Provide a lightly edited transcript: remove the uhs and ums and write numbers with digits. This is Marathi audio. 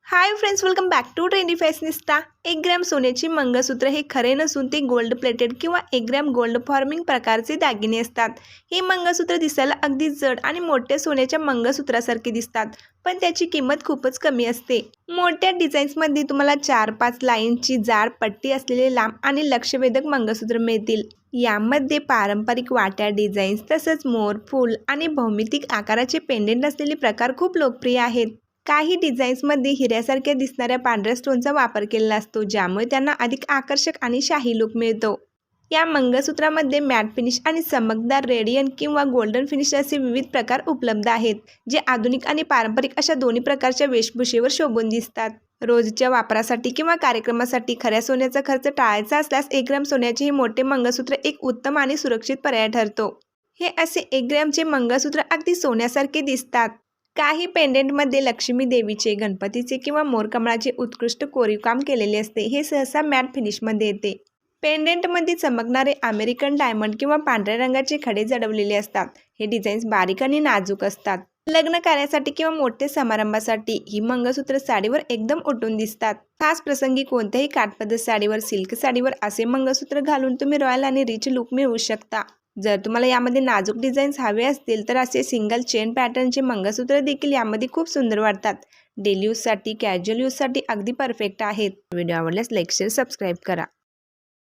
High friends, welcome back to trendy fashionista. 1 gram सोन्याची मंगळसूत्र हे खरे नसून ते गोल्ड प्लेटेड किंवा 1 ग्रॅम गोल्ड फॉर्मिंग प्रकारचे दागिने असतात। हे मंगळसूत्र दिसायला अगदी जड आणि मोठ्या सोन्याच्या मंगळसूत्रासारखे दिसतात, पण त्याची किंमत खूपच कमी असते। मोठ्या डिझाईन्समध्ये तुम्हाला 4-5 लाईनची जाड पट्टी असलेले लांब आणि लक्षवेधक मंगळसूत्र मिळतील। यामध्ये पारंपरिक वाट्या डिझाईन्स, तसंच मोर, फूल आणि भौमितिक आकाराचे पेंडेंट असलेले प्रकार खूप लोकप्रिय आहेत। काही डिझाईन्समध्ये हिऱ्यासारख्या दिसणाऱ्या पांढऱ्या स्टोनचा वापर केलेला असतो, ज्यामुळे त्यांना अधिक आकर्षक आणि शाही लुक मिळतो। या मंगळसूत्रामध्ये मॅट फिनिश आणि चमकदार रेडियन किंवा गोल्डन फिनिश असे विविध प्रकार उपलब्ध आहेत, जे आधुनिक आणि पारंपरिक अशा दोन्ही प्रकारच्या वेशभूषेवर शोभून दिसतात। रोजच्या वापरासाठी किंवा कार्यक्रमासाठी खऱ्या सोन्याचा खर्च टाळायचा असल्यास 1 ग्रॅम सोन्याचे हे मोठे मंगळसूत्र एक उत्तम आणि सुरक्षित पर्याय ठरतो। हे असे 1 ग्रॅमचे मंगळसूत्र अगदी सोन्यासारखे दिसतात। काही पेंडेंटमध्ये लक्ष्मी देवीचे, गणपतीचे किंवा मोरकमळाचे उत्कृष्ट कोरीवकाम केलेले असते। हे सहसा मॅट फिनिशमध्ये येते। पेंडेंटमध्ये चमकणारे अमेरिकन डायमंड किंवा पांढऱ्या रंगाचे खडे जडवलेले असतात। हे डिझाईन्स बारीक आणि नाजूक असतात। लग्न कार्यासाठी किंवा मोठ्या समारंभासाठी ही मंगळसूत्र साडीवर एकदम उठून दिसतात। खास प्रसंगी कोणत्याही काठपदर साडीवर, सिल्क साडीवर असे मंगळसूत्र घालून तुम्ही रॉयल आणि रिच लुक मिळवू शकता। जर तुम्हाला यामध्ये नाजूक डिझाईन्स हवे असतील तर असे सिंगल चेन पॅटर्नचे मंगळसूत्र देखील यामध्ये खूप सुंदर वाटतात। डेली यूजसाठी, कॅज्युअल यूजसाठी अगदी परफेक्ट आहेत। व्हिडिओ आवडल्यास लाईक, शेअर, सबस्क्राईब करा।